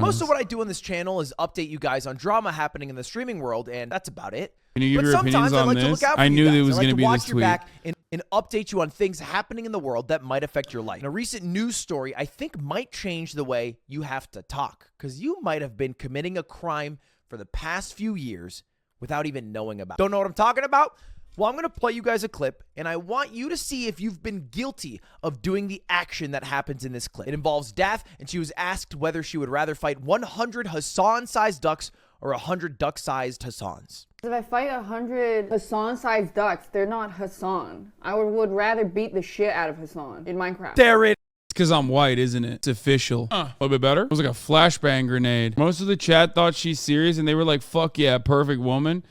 Most of what I do on this channel is update you guys on drama happening in the streaming world, and that's about it. Can you give your opinions on this? I knew there was going to be this tweet. And update you on things happening in the world that might affect your life. And a recent news story I think might change the way you have to talk, because you might have been committing a crime for the past few years without even knowing about it. Don't know what I'm talking about? Well, I'm going to play you guys a clip, and I want you to see if you've been guilty of doing the action that happens in this clip. It involves Daff, and she was asked whether she would rather fight 100 Hassan-sized ducks or 100 duck-sized Hassans. If I fight 100 Hassan-sized ducks, they're not Hasan. I would rather beat the shit out of Hasan in Minecraft. There it is. It's because I'm white, isn't it? It's official. A little bit better. It was like a flashbang grenade. Most of the chat thought she's serious, and they were like, fuck yeah, perfect woman.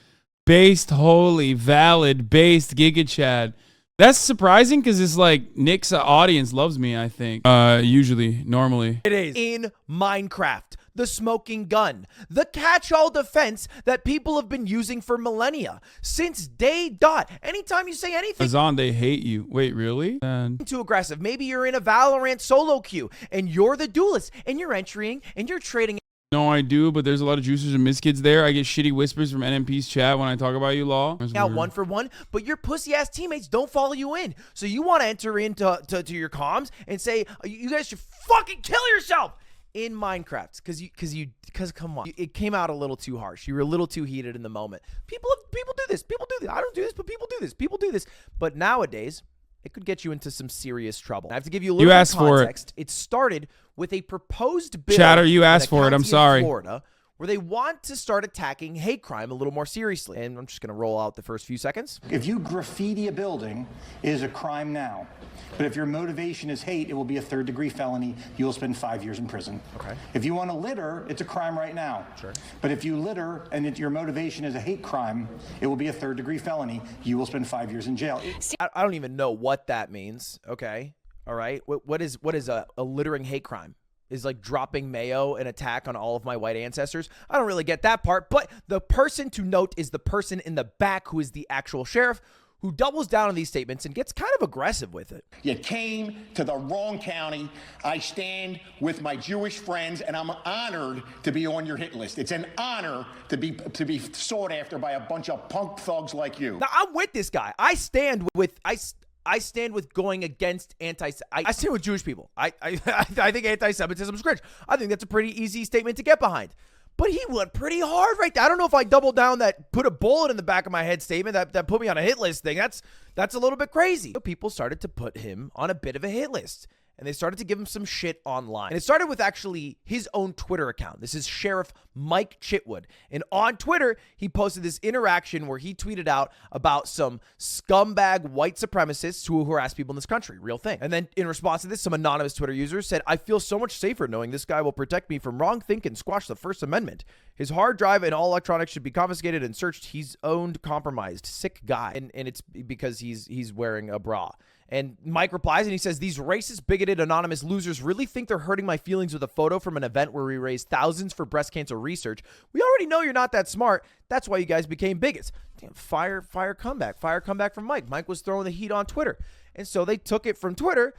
Based, holy, valid, based, Giga Chad. That's surprising because it's like Nick's audience loves me, I think. Usually, normally. It is in Minecraft. The smoking gun, the catch-all defense that people have been using for millennia, since day dot. Anytime you say anything Hasan, they hate you. Wait, really? too aggressive, maybe you're in a Valorant solo queue and you're the duelist and you're entering and you're trading. No, I do, but there's a lot of juicers and miskids there. I get shitty whispers from NMP's chat when I talk about you, Law. Out 1-for-1, but your pussy-ass teammates don't follow you in. So you want to enter into to your comms and say, you guys should fucking kill yourself in Minecraft, because come on, it came out a little too harsh. You were a little too heated in the moment. People do this. People do this. I don't do this, but people do this. People do this. But nowadays, it could get you into some serious trouble. I have to give you a little bit of context. It started with a proposed bill. Chatter, you asked for it. I'm sorry. Florida, where they want to start attacking hate crime a little more seriously. And I'm just going to roll out the first few seconds. If you graffiti a building, it is a crime now. But if your motivation is hate, it will be a third-degree felony. You will spend 5 years in prison. Okay. If you want to litter, it's a crime right now. Sure. But if you litter and your motivation is a hate crime, it will be a third-degree felony. You will spend 5 years in jail. I don't even know what that means. Okay. All right. What is a littering hate crime? Is like dropping mayo an attack on all of my white ancestors? I don't really get that part, but the person to note is the person in the back who is the actual sheriff, who doubles down on these statements and gets kind of aggressive with it. You came to the wrong county. I stand with my Jewish friends, and I'm honored to be on your hit list. It's an honor to be sought after by a bunch of punk thugs like you. Now, I'm with this guy. I stand with going against I stand with Jewish people. I think anti-Semitism is cringe. I think that's a pretty easy statement to get behind. But he went pretty hard right there. I don't know if I doubled down that put a bullet in the back of my head statement that put me on a hit list thing. That's a little bit crazy. People started to put him on a bit of a hit list. And they started to give him some shit online. And it started with actually his own Twitter account. This is Sheriff Mike Chitwood. And on Twitter, he posted this interaction where he tweeted out about some scumbag white supremacists who harass people in this country. Real thing. And then in response to this, some anonymous Twitter users said, I feel so much safer knowing this guy will protect me from wrong think and squash the First Amendment. His hard drive and all electronics should be confiscated and searched. He's owned, compromised, sick guy. And it's because he's wearing a bra. And Mike replies and he says, these racist, bigoted, anonymous losers really think they're hurting my feelings with a photo from an event where we raised thousands for breast cancer research. We already know you're not that smart. That's why you guys became bigots. Damn, fire comeback from Mike. Mike was throwing the heat on Twitter. And so they took it from Twitter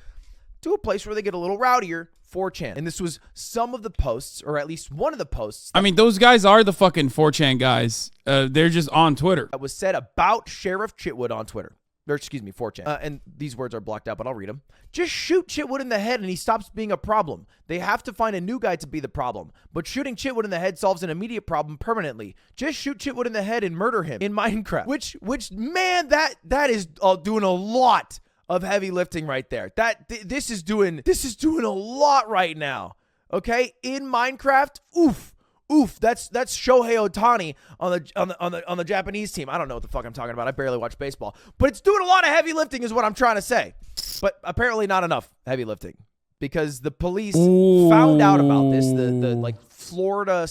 to a place where they get a little rowdier, 4chan. And this was some of the posts, or at least one of the posts. I mean, those guys are the fucking 4chan guys. They're just on Twitter. That was said about Sheriff Chitwood on Twitter. Or excuse me, 4chan. And these words are blocked out, but I'll read them. Just shoot Chitwood in the head and he stops being a problem. They have to find a new guy to be the problem. But shooting Chitwood in the head solves an immediate problem permanently. Just shoot Chitwood in the head and murder him in Minecraft. Which man, that is doing a lot of heavy lifting right there. This is doing a lot right now. Okay? In Minecraft, oof, that's Shohei Ohtani on the Japanese team. I don't know what the fuck I'm talking about. I barely watch baseball. But it's doing a lot of heavy lifting is what I'm trying to say. But apparently not enough heavy lifting. Because the police found out about this. The like Florida.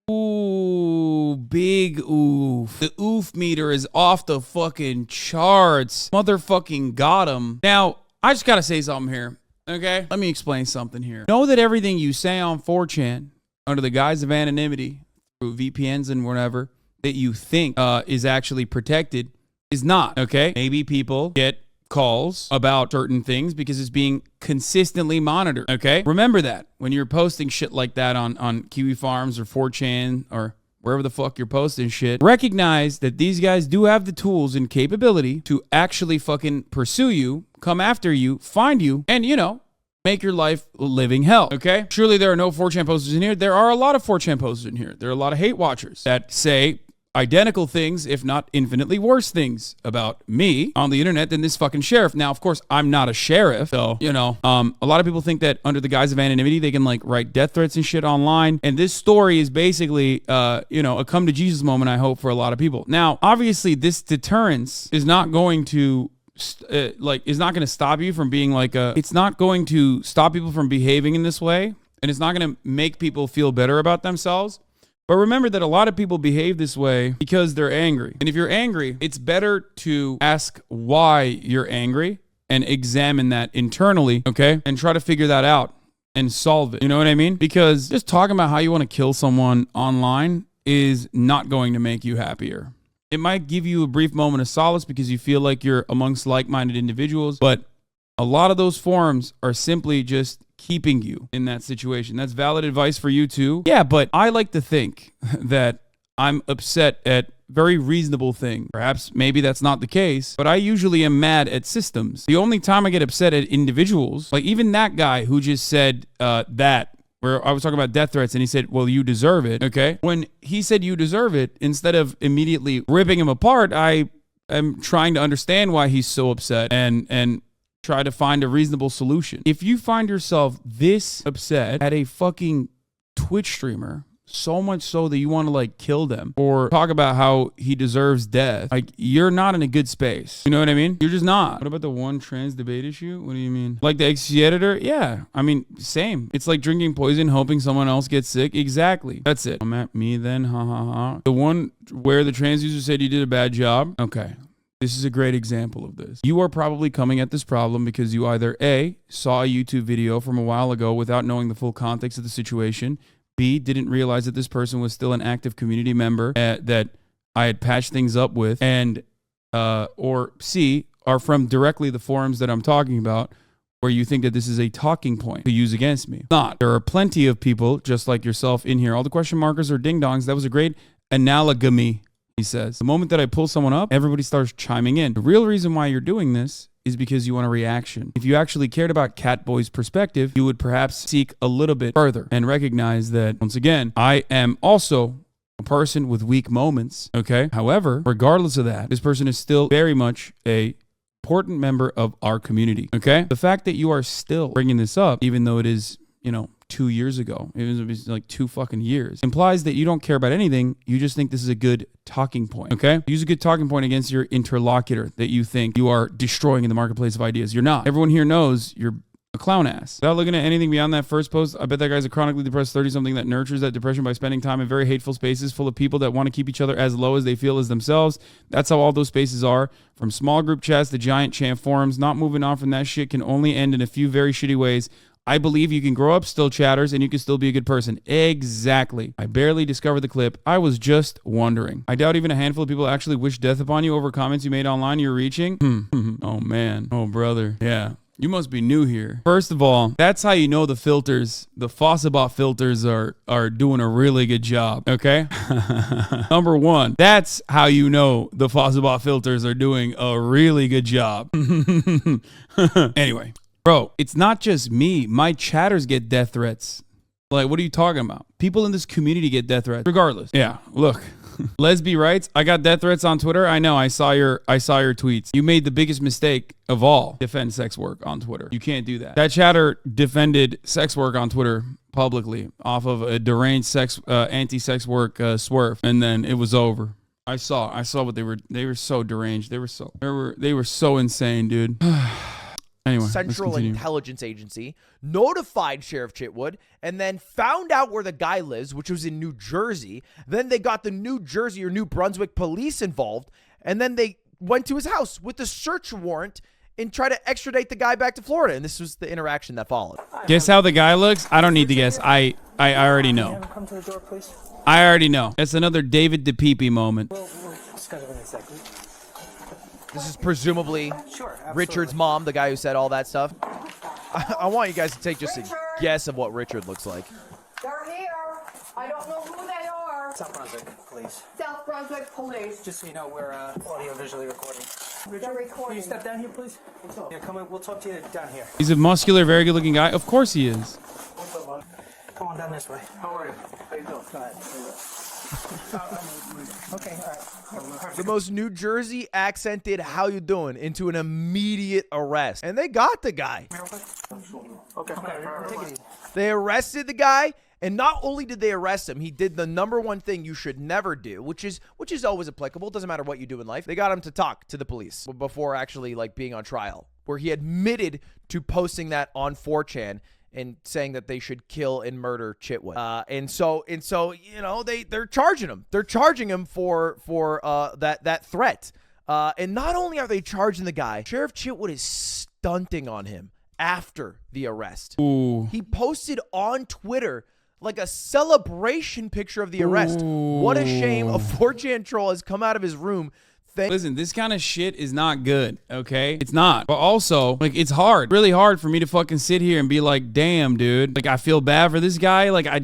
Ooh, big oof. The oof meter is off the fucking charts. Motherfucking got him. Now, I just gotta say something here. Okay? Let me explain something here. Know that everything you say on 4chan under the guise of anonymity through VPNs and whatever that you think is actually protected is not, okay? Maybe people get calls about certain things because it's being consistently monitored, okay? Remember that when you're posting shit like that on Kiwi Farms or 4chan or wherever the fuck you're posting shit, recognize that these guys do have the tools and capability to actually fucking pursue you, come after you, find you, and, you know, make your life living hell, okay? Surely there are no 4chan posters in here. There are a lot of 4chan posters in here. There are a lot of hate watchers that say identical things, if not infinitely worse things about me on the internet than this fucking sheriff. Now, of course, I'm not a sheriff, so, you know, a lot of people think that under the guise of anonymity, they can like write death threats and shit online. And this story is basically, you know, a come to Jesus moment, I hope, for a lot of people. Now, obviously, this deterrence is not going to is not going to stop you from being like it's not going to stop people from behaving in this way. And it's not going to make people feel better about themselves. But remember that a lot of people behave this way because they're angry. And if you're angry, it's better to ask why you're angry and examine that internally, okay? And try to figure that out and solve it. You know what I mean? Because just talking about how you want to kill someone online is not going to make you happier. It might give you a brief moment of solace because you feel like you're amongst like-minded individuals, but a lot of those forums are simply just keeping you in that situation. That's valid advice for you too. Yeah, but I like to think that I'm upset at very reasonable things. Perhaps maybe that's not the case, but I usually am mad at systems. The only time I get upset at individuals, like even that guy who just said where I was talking about death threats and he said, well, you deserve it, okay? When he said you deserve it, instead of immediately ripping him apart, I am trying to understand why he's so upset and try to find a reasonable solution. If you find yourself this upset at a fucking Twitch streamer, so much so that you want to like kill them or talk about how he deserves death, like you're not in a good space. You know what I mean? You're just not. What about the one trans debate issue? What do you mean? Like the XC editor? Yeah. I mean, same. It's like drinking poison, hoping someone else gets sick. Exactly. That's it. I'm at me then. Ha ha ha. The one where the trans user said you did a bad job. Okay. This is a great example of this. You are probably coming at this problem because you either A, saw a YouTube video from a while ago without knowing the full context of the situation, B, didn't realize that this person was still an active community member that I had patched things up with, and or C, are from directly the forums that I'm talking about where you think that this is a talking point to use against me. Not. There are plenty of people just like yourself in here. All the question markers are ding-dongs. That was a great analogamy. He says, the moment that I pull someone up, everybody starts chiming in. The real reason why you're doing this is because you want a reaction. If you actually cared about Catboy's perspective, you would perhaps seek a little bit further and recognize that, once again, I am also a person with weak moments, okay? However, regardless of that, this person is still very much a important member of our community, okay? The fact that you are still bringing this up, even though it is, you know, 2 years ago, it was like 2 fucking years, implies that you don't care about anything. You just think this is a good talking point, okay? Use a good talking point against your interlocutor that you think you are destroying in the marketplace of ideas. You're not. Everyone here knows you're a clown ass. Without looking at anything beyond that first post, I bet that guy's a chronically depressed 30-something that nurtures that depression by spending time in very hateful spaces full of people that want to keep each other as low as they feel as themselves. That's how all those spaces are. From small group chats to giant champ forums, not moving on from that shit can only end in a few very shitty ways. I believe you can grow up still chatters and you can still be a good person. Exactly. I barely discovered the clip. I was just wondering. I doubt even a handful of people actually wish death upon you over comments you made online you're reaching. Oh man. Oh brother. Yeah. You must be new here. First of all, that's how you know the filters, the Fossabot filters are doing a really good job, okay? Number one, that's how you know the Fossabot filters are doing a really good job. Anyway. Bro, it's not just me. My chatters get death threats. Like, what are you talking about? People in this community get death threats. Regardless. Yeah, look. Lesby writes, I got death threats on Twitter. I know. I saw your tweets. You made the biggest mistake of all. Defend sex work on Twitter. You can't do that. That chatter defended sex work on Twitter publicly off of a deranged anti-sex work swerve, and then it was over. I saw what they were so deranged. They were so insane, dude. Anyway, Central Intelligence Agency notified Sheriff Chitwood and then found out where the guy lives, which was in New Jersey. Then they got the New Jersey or New Brunswick police involved, and then they went to his house with a search warrant and tried to extradite the guy back to Florida. And this was the interaction that followed. Guess how the guy looks? I don't need to guess. I already know. Come to the door, please. I already know. That's another David DePepe moment. We'll schedule in a second. This is presumably Sure, absolutely. Richard's mom, the guy who said all that stuff. I want you guys to take just a guess of what Richard looks like. They're here. I don't know who they are. South Brunswick Police. South Brunswick Police. Just so you know, we're audio visually recording. They're recording. Can you step down here, please? Yeah, come in. We'll talk to you down here. He's a muscular, very good-looking guy. Of course he is. What's up, bud? Come on down this way. How are you? How you doing? Go ahead. Okay, all right. The most New Jersey accented "how you doing" into an immediate arrest, and they got the guy. Okay, take it easy. They arrested the guy, and not only did they arrest him, he did the number one thing you should never do, which is always applicable. It doesn't matter what you do in life. They got him to talk to the police before actually like being on trial, where he admitted to posting that on 4chan and saying that they should kill and murder Chitwood. And so you know they're charging him. They're charging him for that threat. And not only are they charging the guy, Sheriff Chitwood is stunting on him after the arrest. Ooh. He posted on Twitter like a celebration picture of the arrest. What a shame a 4chan troll has come out of his room. Listen, this kind of shit is not good, okay? It's not. But also, like, it's hard, really hard for me to fucking sit here and be like, damn, dude. Like, I feel bad for this guy. Like, I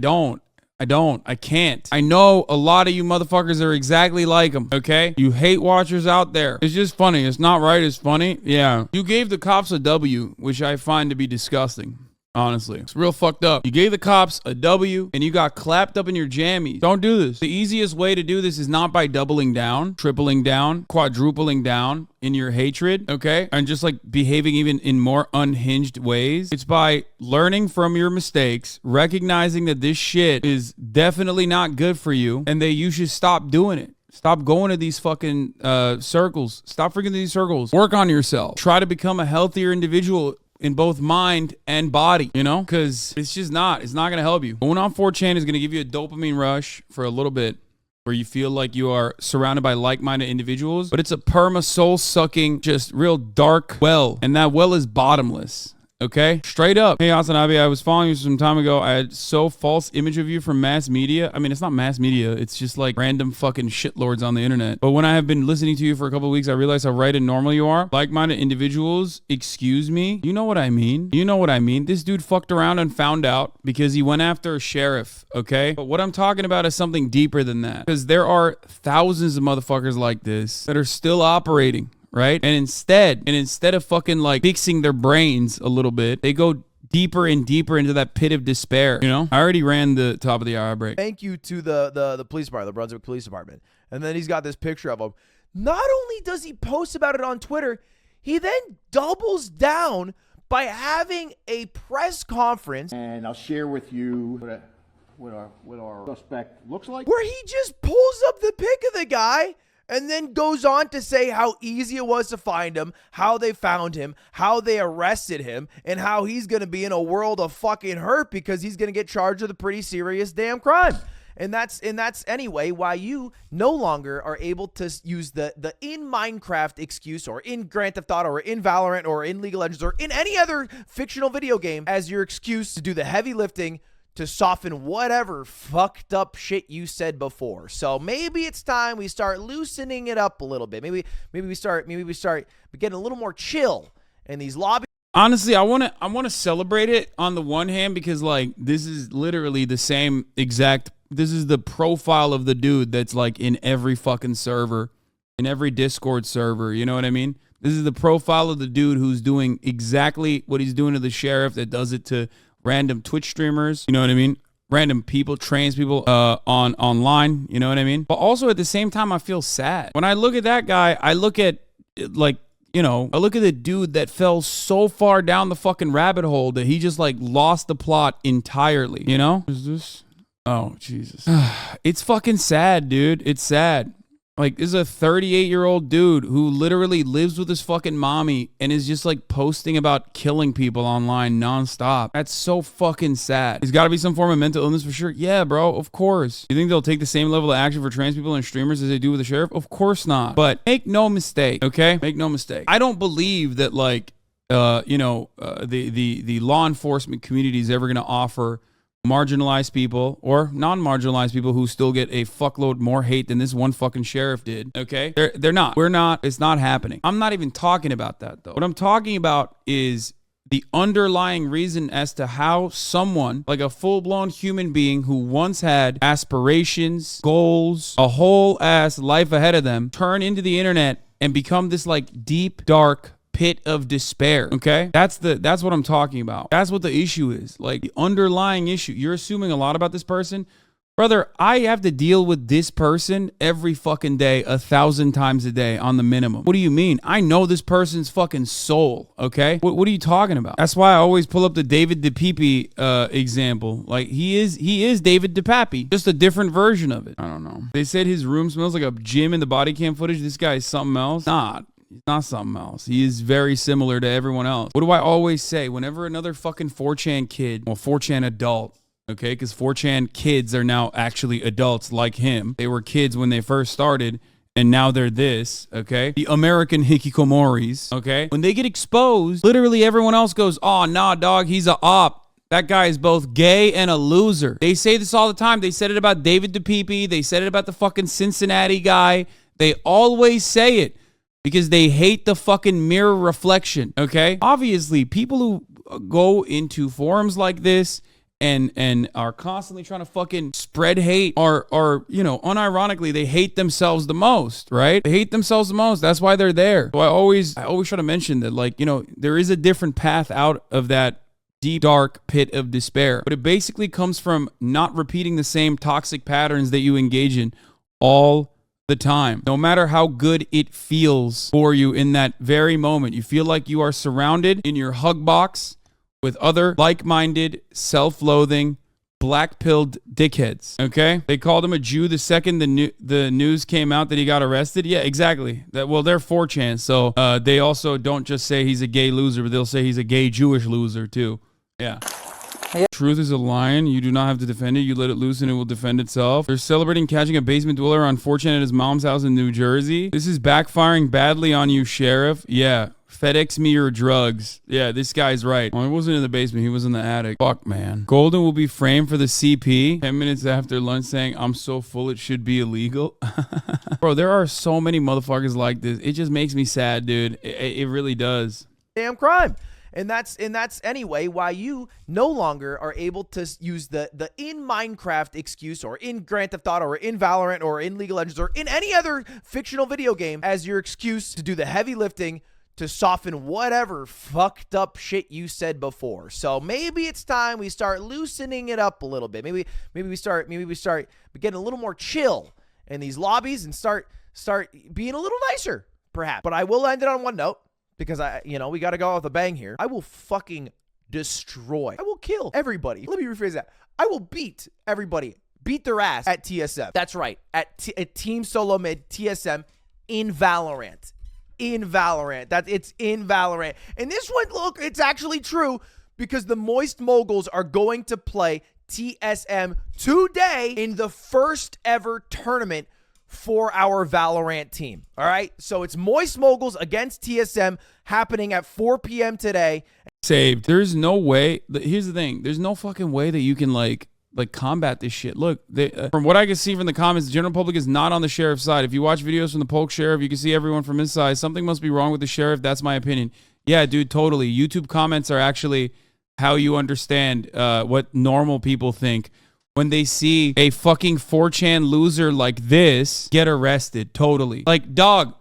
can't. I know a lot of you motherfuckers are exactly like him, okay? You hate watchers out there. It's just funny. It's not right. It's funny. Yeah. You gave the cops a W, which I find to be disgusting. Honestly, it's real fucked up. You gave the cops a W and you got clapped up in your jammies. Don't do this. The easiest way to do this is not by doubling down, tripling down, quadrupling down in your hatred, okay? And just like behaving even in more unhinged ways. It's by learning from your mistakes, recognizing that this shit is definitely not good for you and that you should stop doing it. Stop going to these fucking circles. Stop freaking these circles. Work on yourself. Try to become a healthier individual in both mind and body, you know, because it's not going to help you. Going on 4chan is going to give you a dopamine rush for a little bit where you feel like you are surrounded by like-minded individuals, but it's a perma soul-sucking, just real dark well, and that well is bottomless. Okay, straight up. Hey, Hasanabi, I was following you some time ago. I had so false image of you from mass media. I mean, it's not mass media. It's just like random fucking shitlords on the internet. But when I have been listening to you for a couple of weeks, I realized how right and normal you are. Like-minded individuals, excuse me. You know what I mean? You know what I mean? This dude fucked around and found out because he went after a sheriff, okay? But what I'm talking about is something deeper than that. Because there are thousands of motherfuckers like this that are still operating. Right? And instead of fucking like fixing their brains a little bit, they go deeper and deeper into that pit of despair. You know? I already ran the top of the hour break. Thank you to the police department, the Brunswick Police Department. And then he's got this picture of him. Not only does he post about it on Twitter, he then doubles down by having a press conference. And I'll share with you what our suspect looks like. Where he just pulls up the pic of the guy and then goes on to say how easy it was to find him, how they found him, how they arrested him, and how he's going to be in a world of fucking hurt because he's going to get charged with a pretty serious damn crime. And that's anyway why you no longer are able to use the in Minecraft excuse or in Grand Theft Auto or in Valorant or in League of Legends or in any other fictional video game as your excuse to do the heavy lifting to soften whatever fucked up shit you said before. So maybe it's time we start loosening it up a little bit. Maybe we start getting a little more chill in these lobbies. Honestly, I want to celebrate it on the one hand because like this is literally the same exact. This is the profile of the dude that's like in every fucking server, in every Discord server. You know what I mean? This is the profile of the dude who's doing exactly what he's doing to the sheriff that does it to random Twitch streamers, you know what I mean? Random people, trans people online, you know what I mean? But also at the same time, I feel sad. When I look at that guy, I look at like, you know, I look at the dude that fell so far down the fucking rabbit hole that he just like lost the plot entirely, you know? Is this? Oh, Jesus. It's fucking sad, dude. It's sad. Like, this is a 38-year-old dude who literally lives with his fucking mommy and is just, like, posting about killing people online nonstop. That's so fucking sad. There's got to be some form of mental illness for sure. Yeah, bro, of course. You think they'll take the same level of action for trans people and streamers as they do with the sheriff? Of course not. But make no mistake, okay? Make no mistake. I don't believe that, like, the law enforcement community is ever going to offer marginalized people or non-marginalized people who still get a fuckload more hate than this one fucking sheriff did. Okay, they're not. We're not. It's not happening. I'm not even talking about that though. What I'm talking about is the underlying reason as to how someone, like a full-blown human being who once had aspirations, goals, a whole ass life ahead of them, turn into the internet and become this like deep, dark pit of despair. Okay, that's what I'm talking about. That's what the issue is. Like the underlying issue. You're assuming a lot about this person. Brother, I have to deal with this person every fucking day, 1,000 times a day on the minimum. What do you mean? I know this person's fucking soul, okay? What are you talking about? That's why I always pull up the David DePappy example. Like, he is David DePappy, just a different version of it. I don't know. They said his room smells like a gym in the body cam footage. This guy is something else. He's not something else. He is very similar to everyone else. What do I always say? Whenever another fucking 4chan kid, well, 4chan adult, okay, because 4chan kids are now actually adults like him. They were kids when they first started, and now they're this, okay? The American hikikomoris, okay? When they get exposed, literally everyone else goes, oh, nah, dog, he's a op. That guy is both gay and a loser. They say this all the time. They said it about David DePappy. They said it about the fucking Cincinnati guy. They always say it because they hate the fucking mirror reflection, okay? Obviously, people who go into forums like this and are constantly trying to fucking spread hate are unironically, they hate themselves the most, right? They hate themselves the most. That's why they're there. So I always try to mention that, like, there is a different path out of that deep, dark pit of despair. But it basically comes from not repeating the same toxic patterns that you engage in all the time. No matter how good it feels for you in that very moment, you feel like you are surrounded in your hug box with other like-minded, self-loathing, black-pilled dickheads, okay? They called him a Jew the second the news came out that he got arrested. Yeah, exactly. They're 4chan, so they also don't just say he's a gay loser, but they'll say he's a gay Jewish loser, too. Yeah. Truth is a lion. You do not have to defend it. You let it loose and it will defend itself. They're celebrating catching a basement dweller on 4chan at his mom's house in New Jersey. This is backfiring badly on you, Sheriff. Yeah. FedEx me your drugs. Yeah, this guy's right. Well, he wasn't in the basement. He was in the attic. Fuck, man. Golden will be framed for the CP 10 minutes after lunch saying, I'm so full it should be illegal. Bro, there are so many motherfuckers like this. It just makes me sad, dude. It really does. Damn crime. And that's anyway why you no longer are able to use the in Minecraft excuse or in Grand Theft Auto or in Valorant or in League of Legends or in any other fictional video game as your excuse to do the heavy lifting to soften whatever fucked up shit you said before. So maybe it's time we start loosening it up a little bit. Maybe we start getting a little more chill in these lobbies and start being a little nicer, perhaps. But I will end it on one note, because we got to go out with a bang here. I will fucking destroy. I will kill everybody. Let me rephrase that. I will beat everybody. Beat their ass at TSM. That's right. At Team Solo Mid TSM in Valorant. In Valorant. It's in Valorant. And this one, look, it's actually true because the Moist Moguls are going to play TSM today in the first ever tournament for our Valorant team. All right. So it's Moist Moguls against TSM happening at 4 p.m. today. Saved. There's no way. Here's the thing. There's no fucking way that you can like combat this shit. Look, from what I can see from the comments, the general public is not on the sheriff's side. If you watch videos from the Polk Sheriff, you can see everyone from his side. Something must be wrong with the sheriff. That's my opinion. Yeah, dude, totally. YouTube comments are actually how you understand what normal people think when they see a fucking 4chan loser like this get arrested. Totally. Like, dog,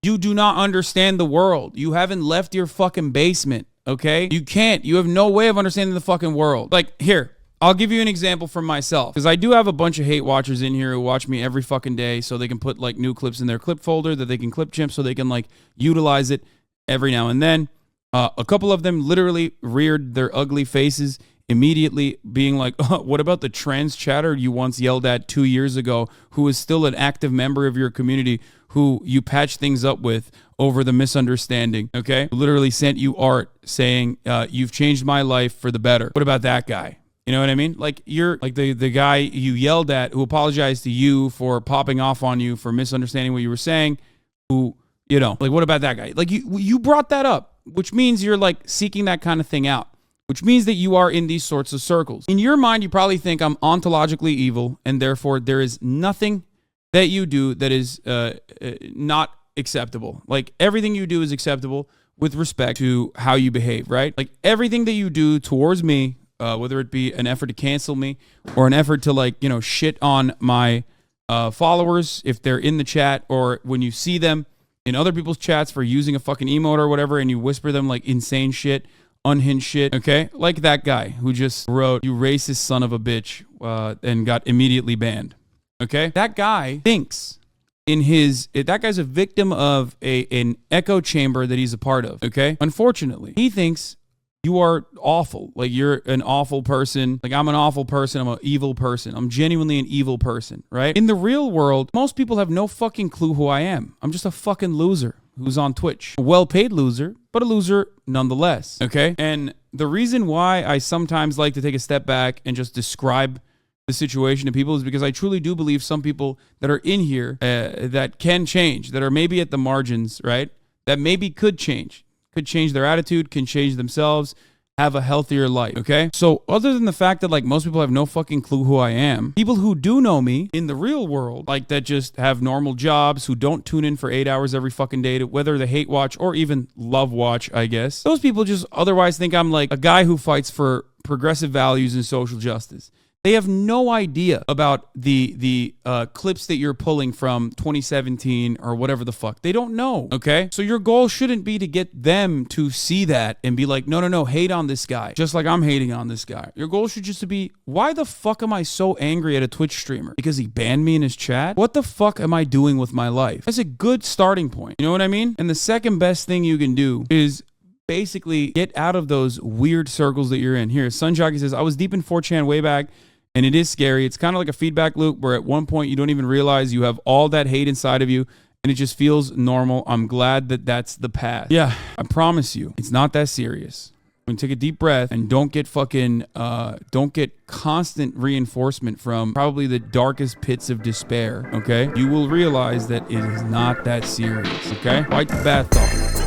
you do not understand the world. You haven't left your fucking basement, okay? You can't. You have no way of understanding the fucking world. Like, here, I'll give you an example from myself, because I do have a bunch of hate watchers in here who watch me every fucking day so they can put, like, new clips in their clip folder that they can clip chimp so they can, like, utilize it every now and then. A couple of them literally reared their ugly faces immediately being like, oh, what about the trans chatter you once yelled at 2 years ago, who is still an active member of your community, who you patched things up with over the misunderstanding, okay? Literally sent you art saying, you've changed my life for the better. What about that guy? You know what I mean? Like, you're like the guy you yelled at who apologized to you for popping off on you for misunderstanding what you were saying, who, like, what about that guy? Like, you brought that up, which means you're, like, seeking that kind of thing out. which means that you are in these sorts of circles. In your mind, you probably think I'm ontologically evil, and therefore there is nothing that you do that is not acceptable. Like everything you do is acceptable with respect to how you behave, right? Like everything that you do towards me, whether it be an effort to cancel me or an effort to like, shit on my followers if they're in the chat, or when you see them in other people's chats for using a fucking emote or whatever and you whisper them like insane shit, unhinged shit, okay? Like that guy who just wrote, "You racist son of a bitch," and got immediately banned, okay? That guy thinks that guy's a victim of an echo chamber that he's a part of, okay? Unfortunately, he thinks you are awful. Like you're an awful person. Like I'm an awful person. I'm an evil person. I'm genuinely an evil person, right? In the real world, most people have no fucking clue who I am. I'm just a fucking loser who's on Twitch. A well-paid loser, but a loser nonetheless, okay? And the reason why I sometimes like to take a step back and just describe the situation to people is because I truly do believe some people that are in here that can change, that are maybe at the margins, right? That maybe could change their attitude, can change themselves, have a healthier life, okay? So other than the fact that like most people have no fucking clue who I am, people who do know me in the real world, like that just have normal jobs, who don't tune in for 8 hours every fucking day, to whether they hate watch or even love watch, I guess. Those people just otherwise think I'm like a guy who fights for progressive values and social justice. They have no idea about the clips that you're pulling from 2017 or whatever the fuck. They don't know, okay? So your goal shouldn't be to get them to see that and be like, no, hate on this guy, just like I'm hating on this guy. Your goal should just to be, why the fuck am I so angry at a Twitch streamer? Because he banned me in his chat? What the fuck am I doing with my life? That's a good starting point. You know what I mean? And the second best thing you can do is basically get out of those weird circles that you're in. Here, Sunjockey says, I was deep in 4chan way back, and it is scary. It's kind of like a feedback loop where at one point you don't even realize you have all that hate inside of you and it just feels normal. I'm glad that that's the path. Yeah, I promise you, it's not that serious. When take a deep breath and don't get constant reinforcement from probably the darkest pits of despair, okay? You will realize that it is not that serious, okay? Wipe the bath off.